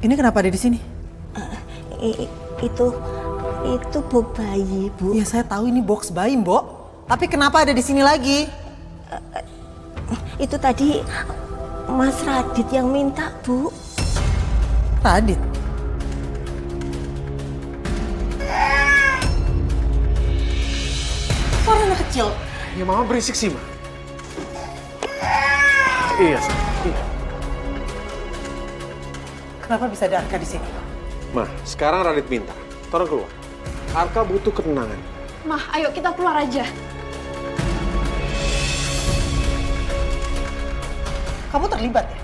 Ini kenapa ada di sini? Itu box bayi, Bu. Ya saya tahu ini box bayi, Mbok. Tapi kenapa ada di sini lagi? Itu tadi Mas Radit yang minta, Bu. Radit? Suara anak kecil. Ya mama berisik sih, Ma. Iya, iya. Kenapa bisa ada Arka di sini? Ma, sekarang Radit minta. Tolong keluar. Arka butuh ketenangan. Mah, ayo kita keluar aja. Kamu terlibat ya?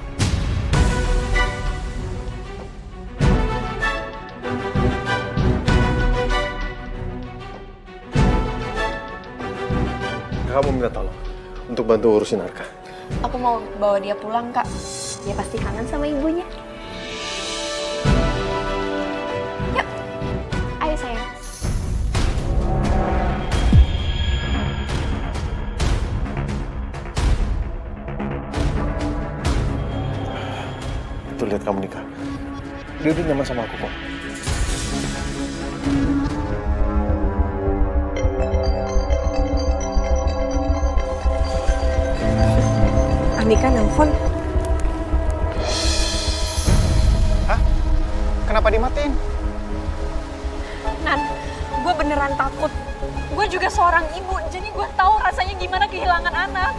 Kamu minta tolong untuk bantu urusin Arka. Aku mau bawa dia pulang, Kak. Dia pasti kangen sama ibunya. Yuk, ayo sayang. Tuh lihat kamu nikah. Dia udah nyaman sama aku kok. Anika nelfon. Hah? Kenapa dimatiin? Nan, gue beneran takut. Gue juga seorang ibu, jadi gue tahu rasanya gimana kehilangan anak.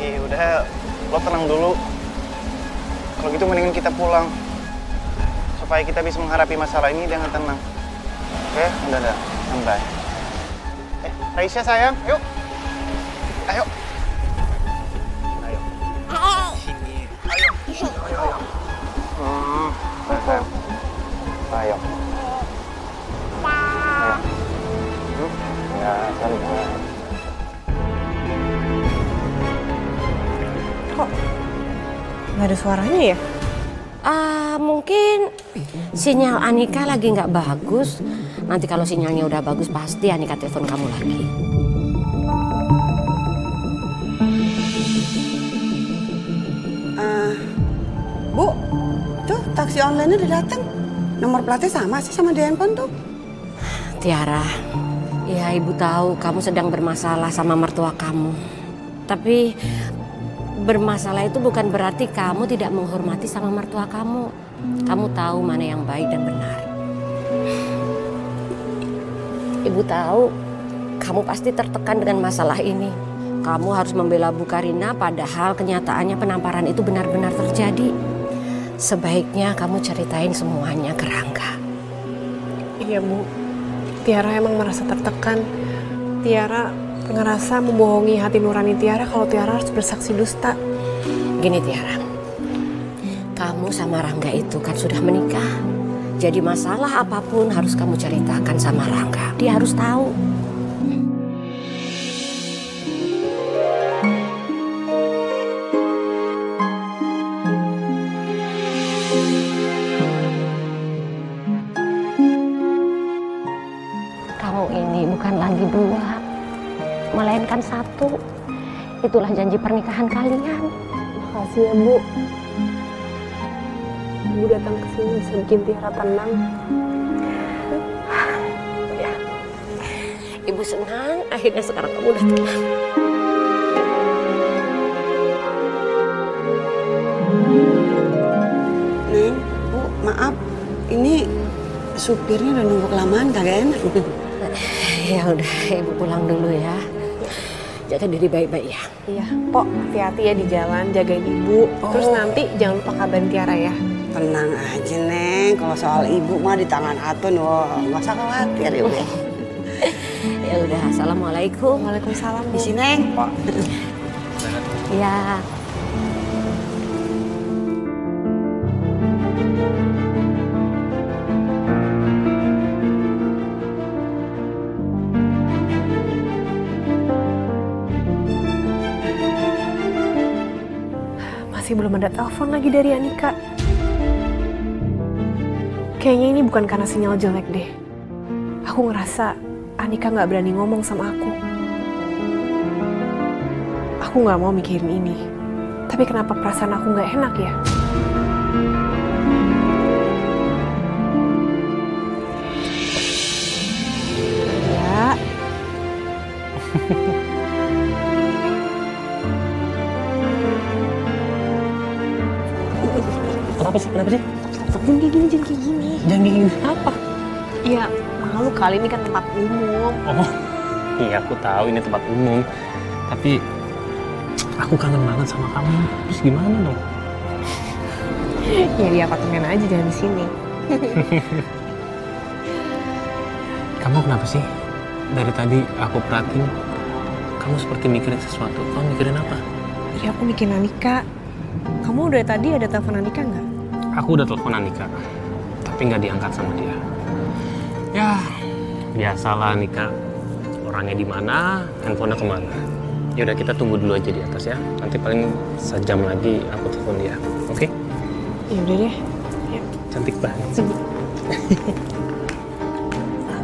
Udah, lo tenang dulu. Kalau gitu mendingan kita pulang. Supaya kita bisa menghadapi masalah ini dengan tenang. Oke? Udah, santai. Raisya sayang, yuk. Ayo. Ayo. Sini. Ayo. Sayang. Ayo. Ya, santai. Kok nggak ada suaranya ya? Mungkin sinyal Anika lagi nggak bagus. Nanti kalau sinyalnya udah bagus pasti Anika telepon kamu lagi. Bu, tuh taksi online udah datang. Nomor platnya sama sih sama di handphone tuh. Tiara, ya ibu tahu kamu sedang bermasalah sama mertua kamu. Tapi bermasalah itu bukan berarti kamu tidak menghormati sama mertua kamu. Kamu tahu mana yang baik dan benar. Ibu tahu kamu pasti tertekan dengan masalah ini. Kamu harus membela Bu Karina padahal kenyataannya penamparan itu benar-benar terjadi. Sebaiknya kamu ceritain semuanya ke Rangga. Iya, Bu. Tiara emang merasa tertekan. Tiara ngerasa membohongi hati nurani Tiara kalau Tiara harus bersaksi dusta. Gini Tiara, kamu sama Rangga itu kan sudah menikah. Jadi masalah apapun harus kamu ceritakan sama Rangga. Dia harus tahu. Kamu ini bukan lagi dua, melainkan satu. Itulah janji pernikahan kalian. Makasih ya, Bu. Ibu datang ke sini bisa bikin Tiara tenang. Ya. Ibu senang akhirnya sekarang kamu udah tenang. Neng, Bu, maaf. Ini supirnya udah nunggu kelamaan kagak enak. Ya udah, ibu pulang dulu ya. Jaga diri baik-baik ya. Iya, Pok, hati-hati ya di jalan, jagain Ibu. Terus nanti jangan lupa kabarin Tiara ya. Tenang aja, Neng. Kalau soal ibu mah di tangan Atun, wah, nggak usah khawatir ya, Bu. Ya udah, assalamualaikum. Waalaikumsalam, Bu. Di sini, Neng. Pok. Ya. Masih belum ada telepon lagi dari Anika. Kayaknya ini bukan karena sinyal jelek deh. Aku ngerasa Anika nggak berani ngomong sama aku. Aku nggak mau mikirin ini. Tapi kenapa perasaan aku nggak enak ya? Ya. Kenapa sih? Kenapa sih? Jangan kayak gini, jangan kayak gini. Jangan kayak gini. Apa? Ya, malu kali ini kan tempat umum. Oh, iya aku tahu ini tempat umum. Tapi aku kangen banget sama kamu. Terus gimana dong? Ya di apartemen aja, jangan di sini. Kamu kenapa sih? Dari tadi aku perhatiin, kamu seperti mikirin sesuatu. Kamu mikirin apa? Ya aku mikirin Anika. Kamu udah tadi ada telepon Anika nggak? Aku udah telepon Anika, tapi nggak diangkat sama dia. Ya, biasalah Anika. Orangnya di mana, handphonenya kemana. Yaudah kita tunggu dulu aja di atas ya. Nanti paling sejam lagi aku telepon dia. Oke? Ya udah deh. Ya. Cantik banget.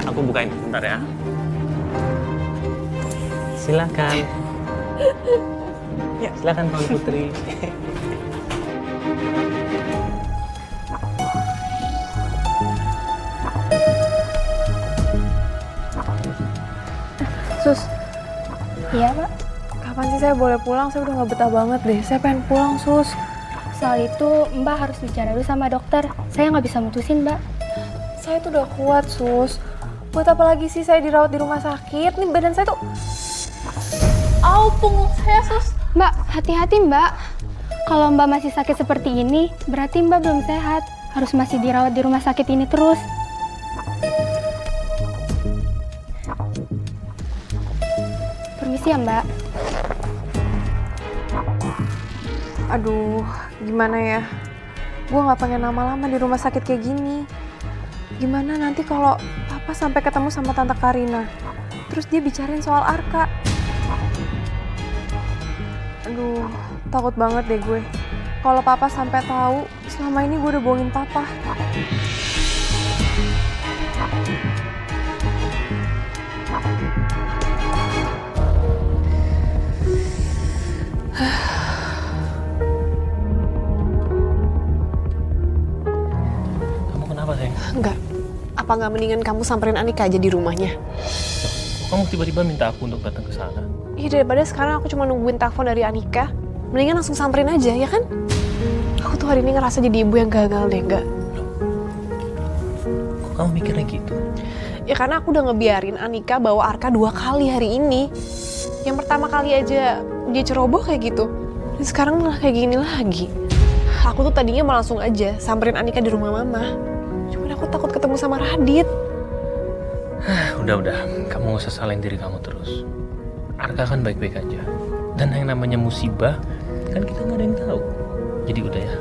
Aku bukain bentar ya. Silakan. Ya. Silakan Tuan Putri. Sus. Iya, Pak. Kapan sih saya boleh pulang? Saya udah nggak betah banget deh. Saya pengen pulang, Sus. Soal itu Mbak harus bicara dulu sama dokter. Saya nggak bisa mutusin, Mbak. Saya tuh udah kuat, Sus. Buat apa lagi sih saya dirawat di rumah sakit? Nih badan saya tuh... Au, punggung saya, Sus. Mbak, hati-hati, Mbak. Kalau Mbak masih sakit seperti ini, berarti Mbak belum sehat. Harus masih dirawat di rumah sakit ini terus. Permisi ya, Mbak. Aduh, gimana ya? Gue nggak pengen lama-lama di rumah sakit kayak gini. Gimana nanti kalau Papa sampai ketemu sama Tante Karina? Terus dia bicarain soal Arka. Aduh, takut banget deh gue. Kalau Papa sampai tahu, selama ini gue udah bohongin Papa. Kamu kenapa, sayang? Enggak. Apa nggak mendingan kamu samperin Anika aja di rumahnya? Kamu tiba-tiba minta aku untuk datang ke sana. Iya, daripada sekarang aku cuma nungguin telepon dari Anika. Mendingan langsung samperin aja, ya kan? Aku tuh hari ini ngerasa jadi ibu yang gagal deh, enggak? Kok kamu mikirnya gitu? Ya karena aku udah ngebiarin Anika bawa Arka 2 kali hari ini. Yang pertama kali aja dia ceroboh kayak gitu. Dan sekarang malah kayak gini lagi. Aku tuh tadinya mau langsung aja samperin Anika di rumah Mama. Cuman aku takut ketemu sama Radit. Udah, kamu gak usah salahin diri kamu terus. Arka kan baik-baik aja. Dan yang namanya musibah, kan kita gak ada yang tahu. Jadi udah ya,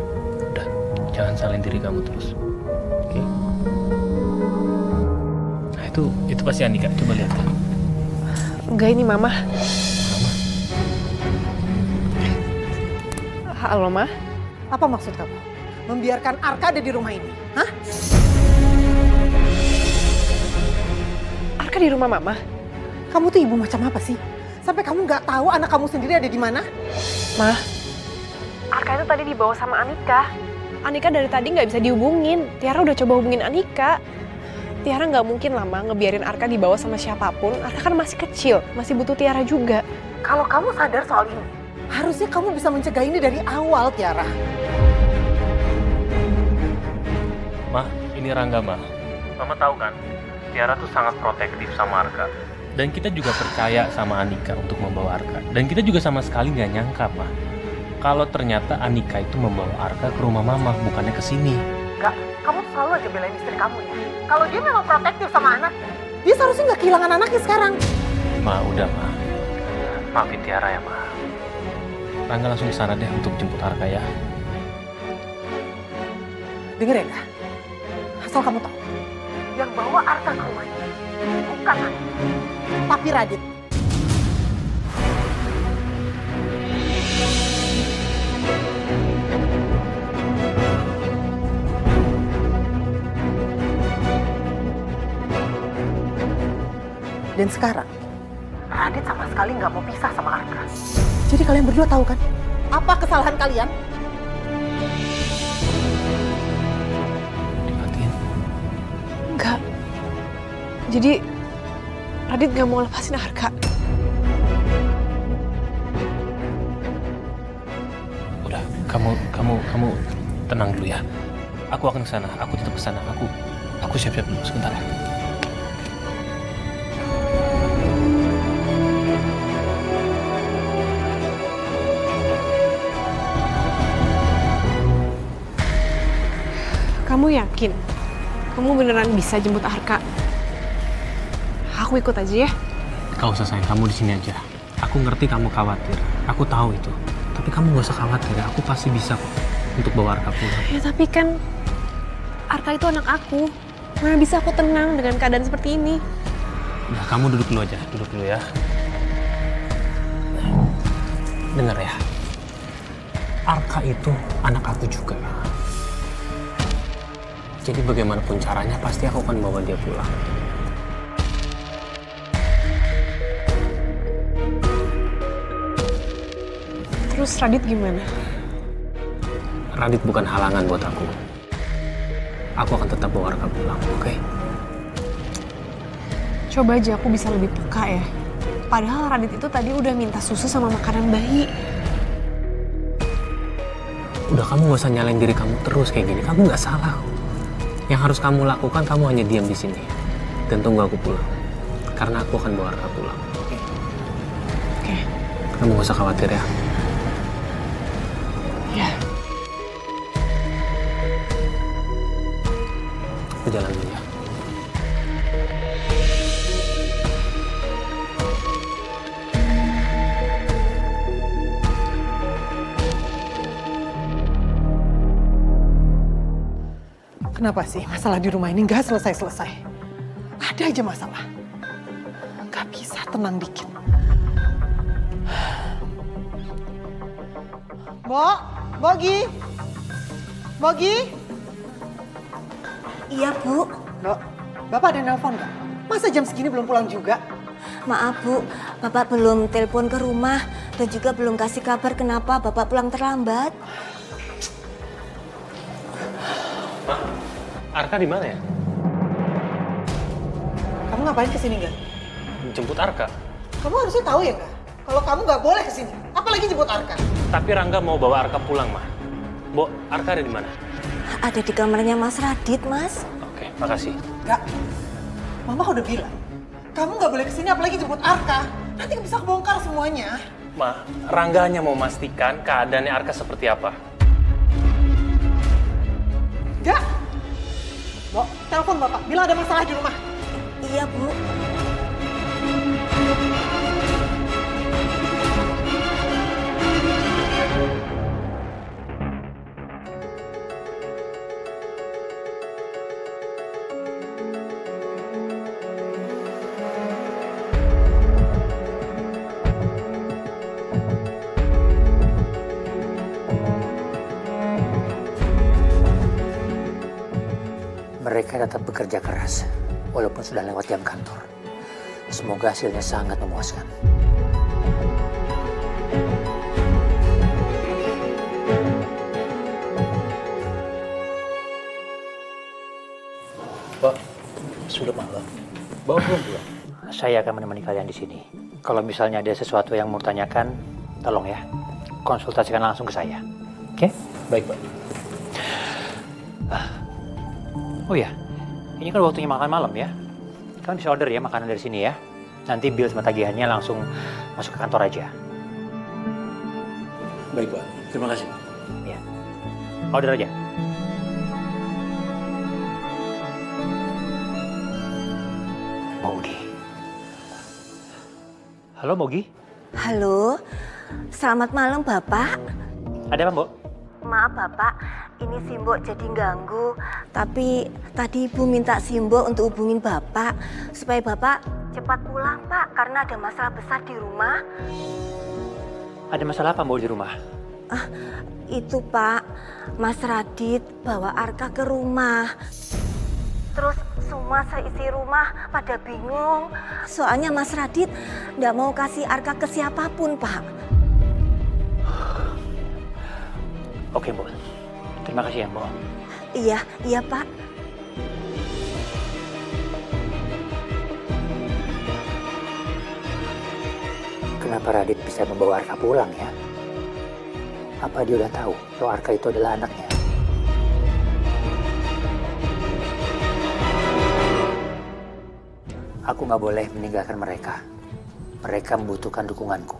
jangan salahin diri kamu terus. Oke? Nah itu pasti Anika, coba lihat. Enggak, ini Mama. Mama? Halo, Ma. Apa maksud kamu? Membiarkan Arka ada di rumah ini? Hah? Arka di rumah Mama? Kamu tuh ibu macam apa sih? Sampai kamu nggak tahu anak kamu sendiri ada di mana? Ma, Arka itu tadi dibawa sama Anika. Anika dari tadi nggak bisa dihubungin. Tiara udah coba hubungin Anika. Tiara nggak mungkin lama ngebiarin Arka dibawa sama siapapun. Arka kan masih kecil, masih butuh Tiara juga. Kalau kamu sadar soal ini, harusnya kamu bisa mencegah ini dari awal, Tiara. Ma, ini Rangga, Ma. Mama tahu kan, Tiara tuh sangat protektif sama Arka. Dan kita juga percaya sama Anika untuk membawa Arka. Dan kita juga sama sekali nggak nyangka, Ma, kalau ternyata Anika itu membawa Arka ke rumah Mama, bukannya ke sini. Enggak, kamu selalu aja belain istri kamu ya. Kalau dia memang protektif sama anak, dia seharusnya nggak kehilangan anaknya sekarang. Ma, udah, Ma. Maafin Tiara ya, Ma. Rangga langsung ke sana deh untuk jemput Arka ya. Dengar ya, Kak? Asal kamu tahu, yang bawa Arka ke rumah ini bukan Anik, tapi Radit. Dan sekarang, Radit sama sekali nggak mau pisah sama Arka. Jadi kalian berdua tahu kan, apa kesalahan kalian? Dimatiin. Enggak. Jadi Radit nggak mau lepasin Arka. Udah, kamu tenang dulu ya. Aku akan ke sana. Aku tetap ke sana. Aku siap-siap dulu sebentar ya. Kamu yakin? Kamu beneran bisa jemput Arka? Aku ikut aja ya. Gak usah sayang, kamu di sini aja. Aku ngerti kamu khawatir. Aku tahu itu. Tapi kamu gak usah khawatir ya. Aku pasti bisa kok untuk bawa Arka pulang. Ya tapi kan Arka itu anak aku. Mana bisa aku tenang dengan keadaan seperti ini? Udah, kamu duduk dulu aja. Duduk dulu ya. Dengar ya. Arka itu anak aku juga. Jadi bagaimanapun caranya pasti aku akan bawa dia pulang. Terus Radit gimana? Radit bukan halangan buat aku. Aku akan tetap bawa Arka pulang, oke? Coba aja aku bisa lebih peka ya. Padahal Radit itu tadi udah minta susu sama makanan bayi. Udah, kamu gak usah nyalain diri kamu terus kayak gini. Kamu gak salah. Yang harus kamu lakukan, kamu hanya diam di sini dan tunggu aku pulang. Karena aku akan bawa Arka pulang, oke? Oke. Kamu gak usah khawatir ya. Ya. Aku jalan dulu ya. Kenapa sih masalah di rumah ini nggak selesai-selesai? Ada aja masalah. Nggak bisa tenang dikit. Bogi? Iya, Bu. Loh, Bapak ada nelpon nggak? Masa jam segini belum pulang juga? Maaf, Bu. Bapak belum telepon ke rumah dan juga belum kasih kabar kenapa Bapak pulang terlambat. Arka di mana ya? Kamu ngapain kesini nggak? Jemput Arka. Kamu harusnya tahu ya nggak? Kalau kamu nggak boleh kesini, apalagi jemput Arka. Tapi Rangga mau bawa Arka pulang, Ma. Bo, Arka ada di mana? Ada di kamarnya Mas Radit, Mas. Oke, makasih. Nggak. Mama udah bilang, kamu nggak boleh kesini apalagi jemput Arka. Nanti bisa kebongkar semuanya. Ma, Rangga hanya mau memastikan keadaannya Arka seperti apa. Nggak. Bo, telepon Bapak, bilang ada masalah di rumah. Iya, Bu. Mereka tetap bekerja keras, walaupun sudah lewat jam kantor. Semoga hasilnya sangat memuaskan. Pak, sudah malam. Bawa pulang. Saya akan menemani kalian di sini. Kalau misalnya ada sesuatu yang mau tanyakan, tolong ya, konsultasikan langsung ke saya. Oke? Baik, Pak. Oh ya, ini kan waktunya makan malam ya. Kalian bisa order ya makanan dari sini ya. Nanti bill sama tagihannya langsung masuk ke kantor aja. Baik, Pak. Terima kasih. Ya. Order aja. Mogi. Halo, Mogi. Halo. Selamat malam, Bapak. Ada apa, Mbok? Maaf, Bapak. Ini Simbo jadi ganggu. Tapi tadi Ibu minta Simbo untuk hubungin Bapak. Supaya Bapak cepat pulang, Pak. Karena ada masalah besar di rumah. Ada masalah apa, Mbok, di rumah? Itu, Pak. Mas Radit bawa Arka ke rumah. Terus semua semua seisi rumah pada bingung. Soalnya Mas Radit nggak mau kasih Arka ke siapapun, Pak. Oke, Bu. Terima kasih ya, Bu. Iya, iya, Pak. Kenapa Radit bisa membawa Arka pulang ya? Apa dia udah tahu kalau Arka itu adalah anaknya? Aku nggak boleh meninggalkan mereka. Mereka membutuhkan dukunganku.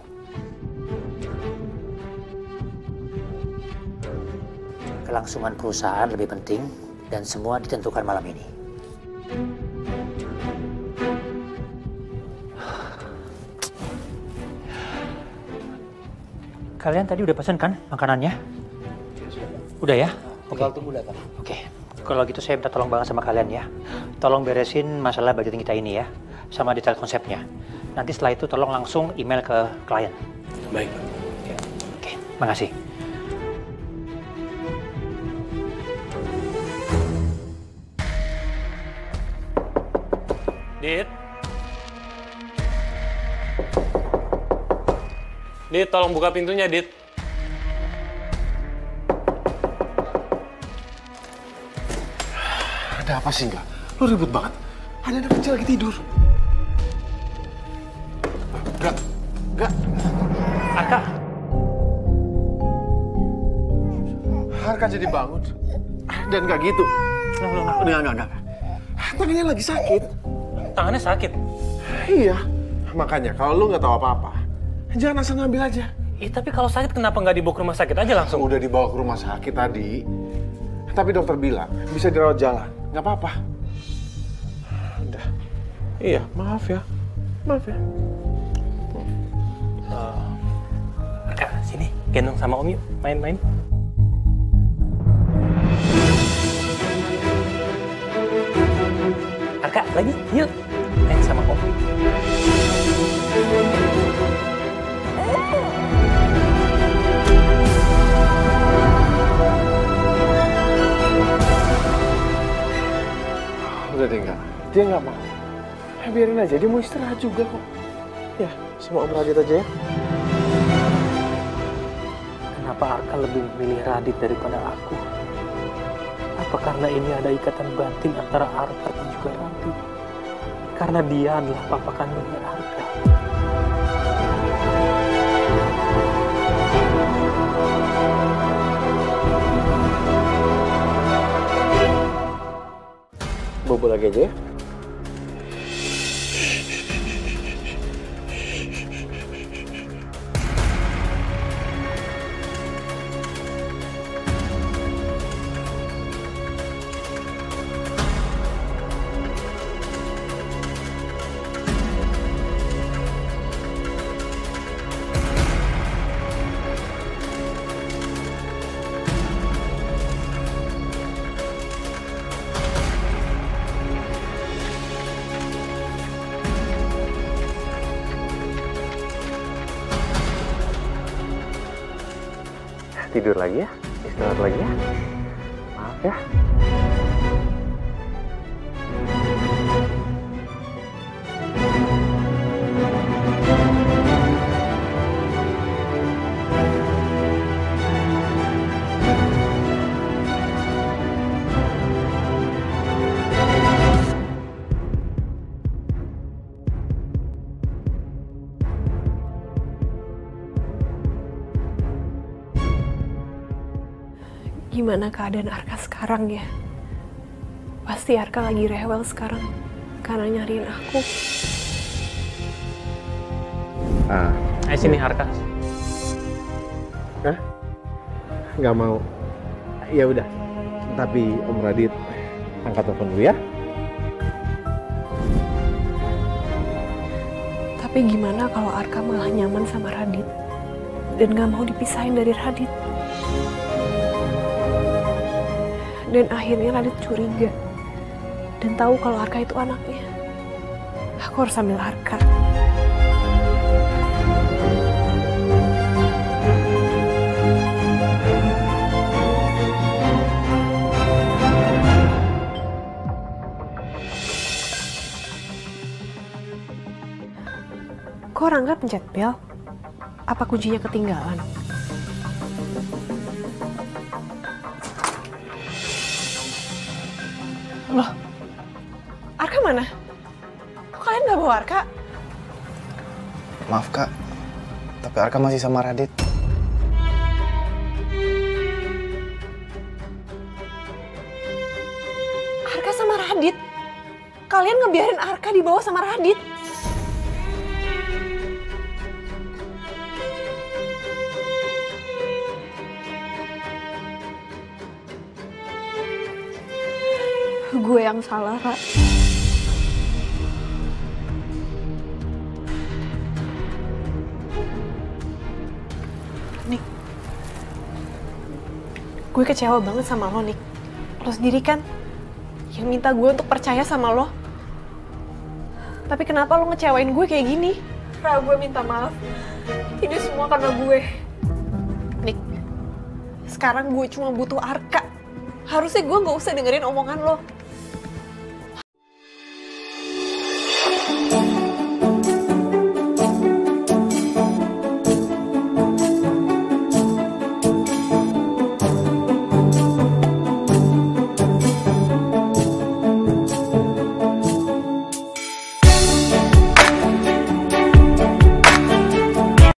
Kelangsungan perusahaan lebih penting dan semua ditentukan malam ini. Kalian tadi udah pesan kan makanannya? Udah ya? Tinggal tunggu datang. Oke. Kalau gitu saya minta tolong banget sama kalian ya. Tolong beresin masalah budgeting kita ini ya. Sama detail konsepnya. Nanti setelah itu tolong langsung email ke klien. Baik. Oke, makasih. Dit. Dit, tolong buka pintunya, Dit. Ada apa sih, enggak? Lu ribut banget. Ada anak kecil lagi tidur. Enggak. Arka. Arka jadi bangun. Dan enggak gitu. Enggak. Tangannya lagi sakit. Tangannya sakit? Iya. Makanya kalau lu nggak tahu apa-apa, jangan asal ngambil aja. Tapi kalau sakit kenapa nggak dibawa ke rumah sakit aja langsung? Udah dibawa ke rumah sakit tadi. Tapi dokter bilang bisa dirawat jalan. Nggak apa-apa. Udah. Iya, maaf ya. Arka, sini. Gendong sama Om yuk. Main-main. Arka, lagi. Yuk. Main sama Om. Udah deh, enggak. Dia nggak mau. Biarin aja, dia mau istirahat juga kok. Ya, sama Om Radit aja ya. Kenapa Arka lebih memilih Radit daripada aku? Apa karena ini ada ikatan batin antara Arka dan juga Radit? Karena dia adalah papa kandungnya Arka. Bobo lagi aja ya. Tidur lagi ya, istirahat lagi ya. Maaf ya. Gimana keadaan Arka sekarang ya? Pasti Arka lagi rewel sekarang karena nyariin aku. Ayo sini Arka. Hah? Nggak mau. Ya udah. Tapi Om Radit angkat telepon dulu ya. Tapi gimana kalau Arka malah nyaman sama Radit dan gak mau dipisahin dari Radit? Dan akhirnya Radit curiga dan tahu kalau Arka itu anaknya. Aku harus ambil Arka. Kok Rangga pencet bel? Apa kuncinya ketinggalan? Loh, Arka mana? Kok kalian nggak bawa Arka? Maaf Kak, tapi Arka masih sama Radit. Arka sama Radit? Kalian ngebiarin Arka dibawa sama Radit? Gue yang salah, Kak. Nik, gue kecewa banget sama lo, Nik. Lo sendiri kan yang minta gue untuk percaya sama lo. Tapi kenapa lo ngecewain gue kayak gini? Ra, gue minta maaf. Ini semua karena gue. Nik, sekarang gue cuma butuh Arka. Harusnya gue gak usah dengerin omongan lo.